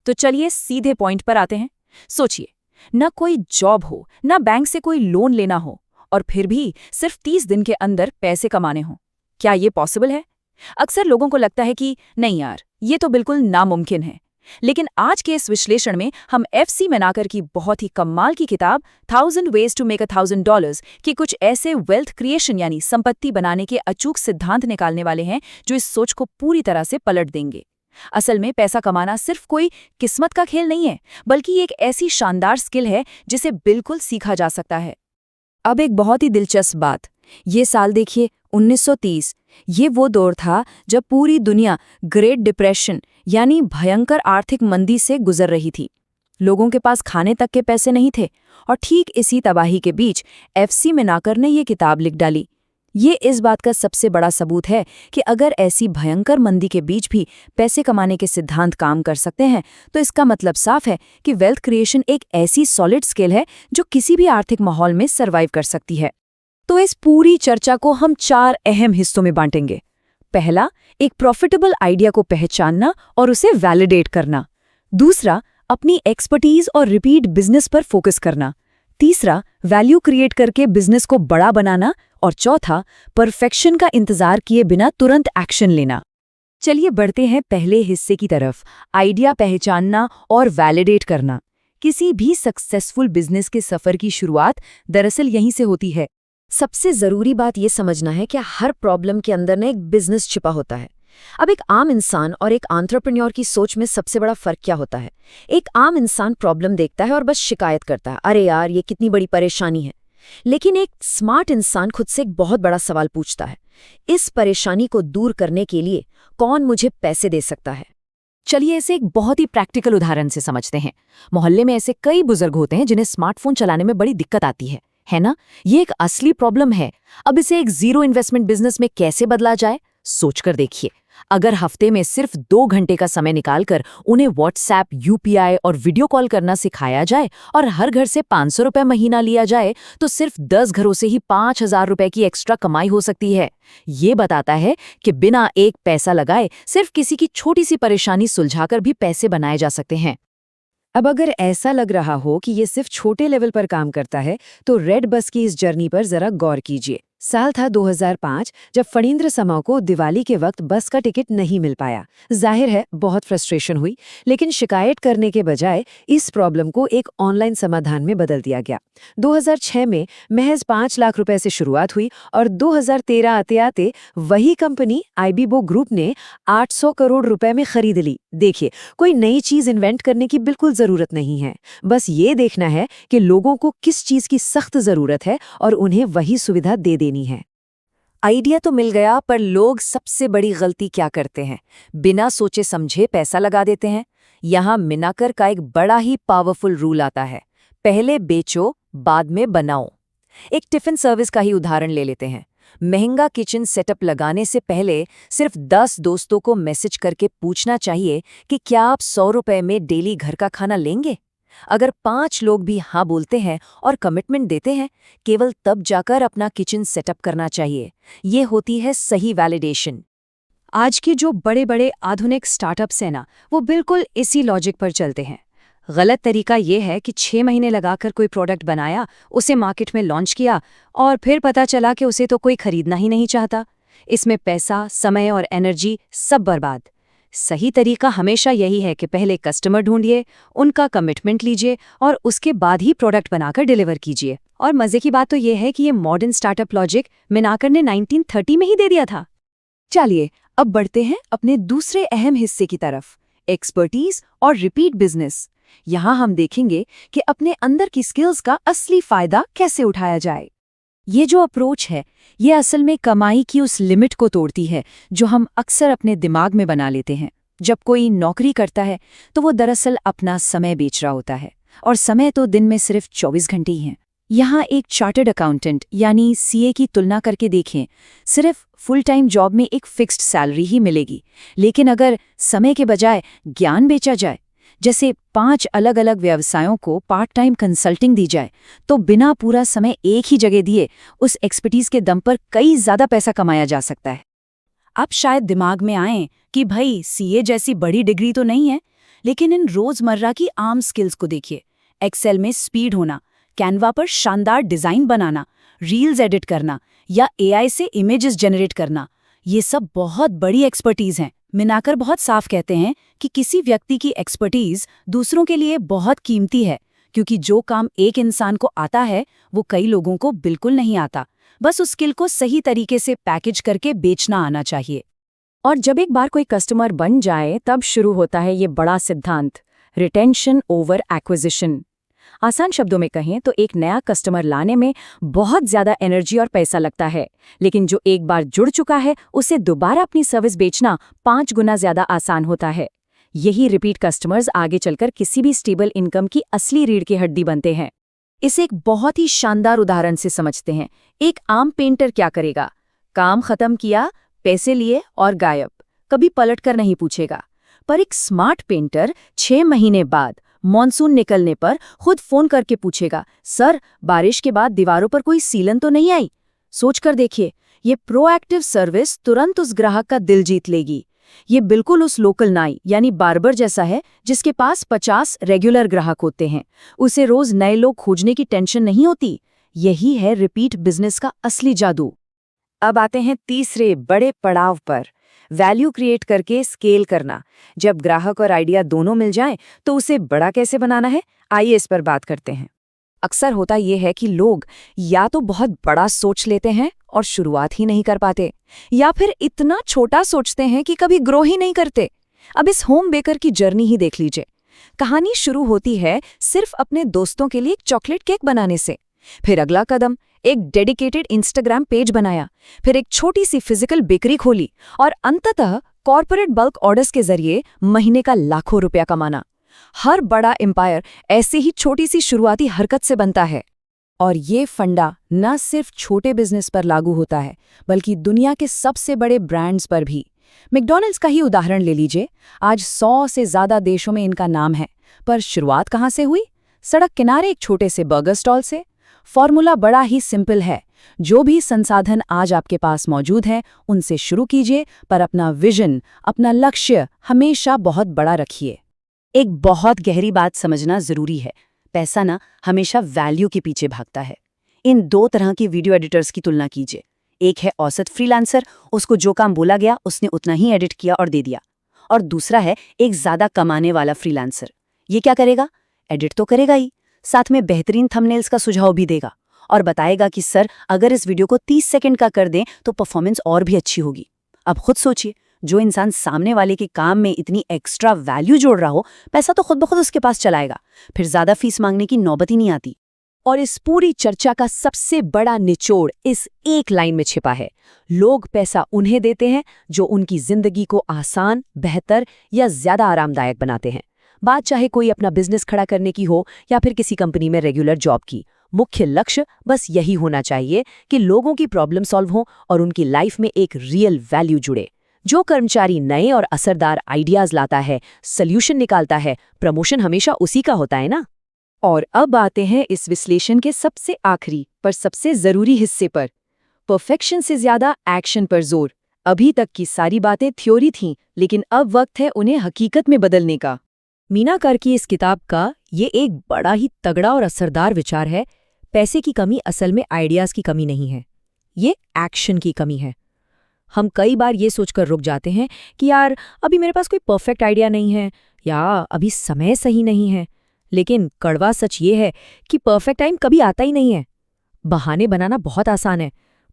तो चलिए सीधे पॉइंट पर आते हैं। सोचिए, न कोई जॉब हो, न बैंक से कोई लोन लेना हो, और फिर भी सिर्फ 30 दिन के अंदर पैसे कमाने हों। क्या ये पॉसिबल है? अक्सर लोगों को लगता है कि नहीं यार, ये तो बिल्कुल नामुमकिन है। लेकिन आज के इस विश्लेषण में हम एफसी मेनाकर की बहुत ही कमाल की किताब 1000 Ways to Make $1000 की कुछ ऐसे वेल्थ क्रिएशन यानी संपत्ति बनाने के अचूक सिद्धांत निकालने वाले हैं जो इस सोच को पूरी तरह से पलट देंगे। असल में पैसा कमाना सिर्फ कोई किस्मत का खेल नहीं है, बल्कि एक ऐसी शानदार स्किल है जिसे बिल्कुल सीखा जा सकता है। अब एक बहुत ही दिलचस्प बात, ये साल देखिए 1930। ये वो दौर था जब पूरी दुनिया ग्रेट डिप्रेशन यानी भयंकर आर्थिक मंदी से गुजर रही थी। लोगों के पास खाने तक के पैसे नहीं थे, और ठीक इसी तबाही के बीच एफसी मेनाकर ने ये किताब लिख डाली। ये इस बात का सबसे बड़ा सबूत है कि अगर ऐसी भयंकर मंदी के बीच भी पैसे कमाने के सिद्धांत काम कर सकते हैं, तो इसका मतलब साफ है कि वेल्थ क्रिएशन एक ऐसी सॉलिड स्किल है जो किसी भी आर्थिक माहौल में सर्वाइव कर सकती है। तो इस पूरी चर्चा को हम 4 अहम हिस्सों में बांटेंगे। पहला, एक प्रॉफिटेबल आइडिया को पहचानना और उसे वैलिडेट करना। दूसरा, अपनी एक्सपर्टीज और रिपीट बिजनेस पर फोकस करना। तीसरा, वैल्यू क्रिएट करके बिजनेस को बड़ा बनाना। और चौथा, परफेक्शन का इंतजार किए बिना तुरंत एक्शन लेना। चलिए बढ़ते हैं पहले हिस्से की तरफ, आइडिया पहचानना और वैलिडेट करना। किसी भी सक्सेसफुल बिजनेस के सफर की शुरुआत दरअसल यहीं से होती है। सबसे जरूरी बात यह समझना है कि हर प्रॉब्लम के अंदर ना एक बिजनेस छिपा होता है। अब एक आम इंसान और एक एंटरप्रेन्योर की सोच में सबसे बड़ा फर्क क्या होता है? एक आम इंसान प्रॉब्लम देखता है और बस शिकायत करता है, अरे यार ये कितनी बड़ी परेशानी है। लेकिन एक स्मार्ट इंसान खुद से एक बहुत बड़ा सवाल पूछता है, इस परेशानी को दूर करने के लिए कौन मुझे पैसे दे सकता है? चलिए इसे एक बहुत ही प्रैक्टिकल उदाहरण से समझते हैं। मोहल्ले में ऐसे कई बुजुर्ग होते हैं जिन्हें स्मार्टफोन चलाने में बड़ी दिक्कत आती है ना? ये एक असली प्रॉब्लम है। अब इसे एक जीरो इन्वेस्टमेंट बिजनेस में कैसे बदला जाए, सोचकर देखिए। अगर हफ्ते में सिर्फ 2 घंटे का समय निकालकर उन्हें व्हाट्सएप, यूपीआई और वीडियो कॉल करना सिखाया जाए और हर घर से 500 रुपए महीना लिया जाए, तो सिर्फ 10 घरों से ही 5000 रुपए की एक्स्ट्रा कमाई हो सकती है। ये बताता है कि बिना एक पैसा लगाए सिर्फ किसी की छोटी सी परेशानी सुलझाकर भी पैसे बनाए जा सकते हैं। अब अगर ऐसा लग रहा हो कि ये सिर्फ छोटे लेवल पर काम करता है, तो रेड बस की इस जर्नी पर जरा गौर कीजिए। साल था 2005 जब फणींद्र समाव को दिवाली के वक्त बस का टिकट नहीं मिल पाया। जाहिर है बहुत फ्रस्ट्रेशन हुई, लेकिन शिकायत करने के बजाय इस प्रॉब्लम को एक ऑनलाइन समाधान में बदल दिया गया। 2006 में महज 5 लाख रुपए से शुरुआत हुई और 2013 आते आते वही कंपनी आईबीबो ग्रुप ने 800 करोड़ रुपए में खरीद ली। देखिए, कोई नई चीज इन्वेंट करने की बिल्कुल जरूरत नहीं है, बस ये देखना है कि लोगों को किस चीज की सख्त जरूरत है और उन्हें वही सुविधा दे देनी है। आइडिया तो मिल गया, पर लोग सबसे बड़ी गलती क्या करते हैं? बिना सोचे समझे पैसा लगा देते हैं। यहाँ मेनाकर का एक बड़ा ही पावरफुल रूल आता है, पहले बेचो बाद में बनाओ। एक टिफिन सर्विस का ही उदाहरण ले लेते हैं। महंगा किचन सेटअप लगाने से पहले सिर्फ 10 दोस्तों को मैसेज करके पूछना चाहिए कि क्या आप 100 रुपए में डेली घर का खाना लेंगे। अगर 5 लोग भी हाँ बोलते हैं और कमिटमेंट देते हैं, केवल तब जाकर अपना किचन सेटअप करना चाहिए। ये होती है सही वैलिडेशन। आज के जो बड़े बड़े आधुनिक स्टार्टअप्स हैं ना, वो बिल्कुल इसी लॉजिक पर चलते हैं। गलत तरीका ये है कि 6 महीने लगाकर कोई प्रोडक्ट बनाया, उसे मार्केट में लॉन्च किया और फिर पता चला कि उसे तो कोई खरीदना ही नहीं चाहता। इसमें पैसा, समय और एनर्जी सब बर्बाद। सही तरीका हमेशा यही है कि पहले कस्टमर ढूंढिए, उनका कमिटमेंट लीजिए और उसके बाद ही प्रोडक्ट बनाकर डिलीवर कीजिए। और मजे की बात तो ये है कि ये मॉडर्न स्टार्टअप लॉजिक मेनाकर ने 1930 में ही दे दिया था। चलिए अब बढ़ते हैं अपने दूसरे अहम हिस्से की तरफ, एक्सपर्टीज और रिपीट बिजनेस। यहाँ हम देखेंगे कि अपने अंदर की स्किल्स का असली फायदा कैसे उठाया जाए। ये जो अप्रोच है, ये असल में कमाई की उस लिमिट को तोड़ती है जो हम अक्सर अपने दिमाग में बना लेते हैं। जब कोई नौकरी करता है तो वो दरअसल अपना समय बेच रहा होता है, और समय तो दिन में सिर्फ 24 घंटे ही हैं। यहाँ एक चार्टर्ड अकाउंटेंट यानी सीए की तुलना करके देखें। सिर्फ फुल टाइम जॉब में एक फिक्स्ड सैलरी ही मिलेगी, लेकिन अगर समय के बजाय ज्ञान बेचा जाए, जैसे 5 अलग अलग व्यवसायों को पार्ट टाइम कंसल्टिंग दी जाए, तो बिना पूरा समय एक ही जगह दिए उस एक्सपर्टीज के दम पर कई ज़्यादा पैसा कमाया जा सकता है। अब शायद दिमाग में आए कि भाई सीए जैसी बड़ी डिग्री तो नहीं है, लेकिन इन रोजमर्रा की आम स्किल्स को देखिए। एक्सेल में स्पीड होना, कैनवा पर शानदार डिजाइन बनाना, रील्स एडिट करना या एआई से इमेजेस जनरेट करना, ये सब बहुत बड़ी एक्सपर्टीज हैं। मिनाकर बहुत साफ कहते हैं कि किसी व्यक्ति की एक्सपर्टीज दूसरों के लिए बहुत कीमती है, क्योंकि जो काम एक इंसान को आता है वो कई लोगों को बिल्कुल नहीं आता। बस उस स्किल को सही तरीके से पैकेज करके बेचना आना चाहिए। और जब एक बार कोई कस्टमर बन जाए तब शुरू होता है ये बड़ा सिद्धांत, रिटेंशन ओवर एक्विजिशन। आसान शब्दों में कहें तो एक नया कस्टमर लाने में बहुत ज्यादा एनर्जी और पैसा लगता है, लेकिन जो एक बार जुड़ चुका है उसे दोबारा अपनी सर्विस बेचना 5 गुना ज्यादा आसान होता है। यही रिपीट कस्टमर्स आगे चलकर किसी भी स्टेबल इनकम की असली रीढ़ की हड्डी बनते हैं। इसे एक बहुत ही शानदार उदाहरण से समझते हैं। एक आम पेंटर क्या करेगा? काम खत्म किया, पैसे लिए और गायब, कभी पलट कर नहीं पूछेगा। पर एक स्मार्ट पेंटर 6 महीने बाद मॉनसून निकलने पर खुद फोन करके पूछेगा, सर बारिश के बाद दीवारों पर कोई सीलन तो नहीं आई? सोचकर देखिए, ये प्रोएक्टिव सर्विस तुरंत उस ग्राहक का दिल जीत लेगी। ये बिल्कुल उस लोकल नाई यानी बार्बर जैसा है जिसके पास 50 रेगुलर ग्राहक होते हैं। उसे रोज नए लोग खोजने की टेंशन नहीं होती। यही है रिपीट बिजनेस का असली जादू। अब आते हैं तीसरे बड़े पड़ाव पर, वैल्यू क्रिएट करके स्केल करना। जब ग्राहक और आइडिया दोनों मिल जाएं, तो उसे बड़ा कैसे बनाना है, आइए इस पर बात करते हैं। अक्सर होता यह है कि लोग या तो बहुत बड़ा सोच लेते हैं और शुरुआत ही नहीं कर पाते, या फिर इतना छोटा सोचते हैं कि कभी ग्रो ही नहीं करते। अब इस होम बेकर की जर्नी ही देख लीजिए। कहानी शुरू होती है सिर्फ अपने दोस्तों के लिए एक चॉकलेट केक बनाने से। फिर अगला कदम, एक डेडिकेटेड इंस्टाग्राम पेज बनाया, फिर एक छोटी सी फिजिकल बेकरी खोली और अंततः कॉर्पोरेट बल्क ऑर्डर्स के जरिए महीने का लाखों रुपया कमाना। हर बड़ा एम्पायर ऐसे ही छोटी सी शुरुआती हरकत से बनता है। और ये फंडा न सिर्फ छोटे बिजनेस पर लागू होता है, बल्कि दुनिया के सबसे बड़े ब्रांड्स पर भी। मैकडॉनल्ड्स का ही उदाहरण ले लीजिए। आज 100 से ज्यादा देशों में इनका नाम है, पर शुरुआत कहाँ से हुई? सड़क किनारे एक छोटे से बर्गर स्टॉल से। फॉर्मूला बड़ा ही सिंपल है। जो भी संसाधन आज आपके पास मौजूद हैं, उनसे शुरू कीजिए, पर अपना विजन, अपना लक्ष्य हमेशा बहुत बड़ा रखिए। एक बहुत गहरी बात समझना जरूरी है, पैसा ना हमेशा वैल्यू के पीछे भागता है। इन 2 तरह की वीडियो एडिटर्स की तुलना कीजिए। एक है औसत फ्रीलांसर, उसको जो काम बोला गया उसने उतना ही एडिट किया और दे दिया। और दूसरा है एक ज्यादा कमाने वाला फ्रीलांसर। ये क्या करेगा? एडिट तो करेगा ही, साथ में बेहतरीन थंबनेल्स का सुझाव भी देगा और बताएगा कि सर अगर इस वीडियो को 30 सेकंड का कर दें तो परफॉर्मेंस और भी अच्छी होगी। अब खुद सोचिए, जो इंसान सामने वाले के काम में इतनी एक्स्ट्रा वैल्यू जोड़ रहा हो, पैसा तो खुद ब खुद उसके पास चलाएगा, फिर ज्यादा फीस मांगने की नौबत ही नहीं आती। और इस पूरी चर्चा का सबसे बड़ा निचोड़ इस एक लाइन में छिपा है। लोग पैसा उन्हें देते हैं जो उनकी जिंदगी को आसान, बेहतर या ज्यादा आरामदायक बनाते हैं। बात चाहे कोई अपना बिजनेस खड़ा करने की हो या फिर किसी कंपनी में रेगुलर जॉब की, मुख्य लक्ष्य बस यही होना चाहिए कि लोगों की प्रॉब्लम सॉल्व हो और उनकी लाइफ में एक रियल वैल्यू जुड़े। जो कर्मचारी नए और असरदार आइडियाज लाता है, सॉल्यूशन निकालता है, प्रमोशन हमेशा उसी का होता है ना। और अब आते हैं इस विश्लेषण के सबसे आखिरी पर सबसे जरूरी हिस्से पर, परफेक्शन से ज्यादा एक्शन पर जोर। अभी तक की सारी बातें थ्योरी थीं, लेकिन अब वक्त है उन्हें हकीकत में बदलने का। मीनाकर की इस किताब का ये एक बड़ा ही तगड़ा और असरदार विचार है, पैसे की कमी असल में आइडियाज की कमी नहीं है, ये एक्शन की कमी है। हम कई बार ये सोचकर रुक जाते हैं कि यार अभी मेरे पास कोई परफेक्ट आइडिया नहीं है या अभी समय सही नहीं है, लेकिन कड़वा सच ये है कि परफेक्ट टाइम कभी आता ही नहीं है। बहाने बनाना बहुत आसान है,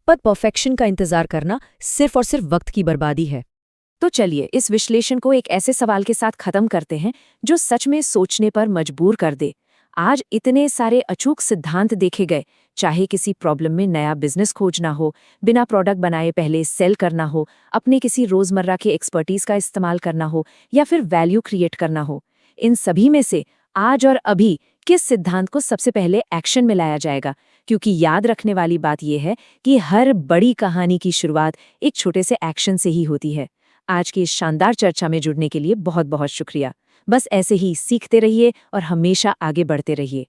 पर परफेक्शन का इंतजार करना सिर्फ और सिर्फ वक्त की बर्बादी है। तो चलिए इस विश्लेषण को एक ऐसे सवाल के साथ खत्म करते हैं जो सच में सोचने पर मजबूर कर दे। आज इतने सारे अचूक सिद्धांत देखे गए, चाहे किसी प्रॉब्लम में नया बिजनेस खोजना हो, बिना प्रोडक्ट बनाए पहले सेल करना हो, अपने किसी रोजमर्रा के एक्सपर्टीज का इस्तेमाल करना हो या फिर वैल्यू क्रिएट करना हो, इन सभी में से आज और अभी किस सिद्धांत को सबसे पहले एक्शन में लाया जाएगा? क्योंकि याद रखने वाली बात यह है कि हर बड़ी कहानी की शुरुआत एक छोटे से एक्शन से ही होती है। आज की इस शानदार चर्चा में जुड़ने के लिए बहुत बहुत शुक्रिया। बस ऐसे ही सीखते रहिए और हमेशा आगे बढ़ते रहिए।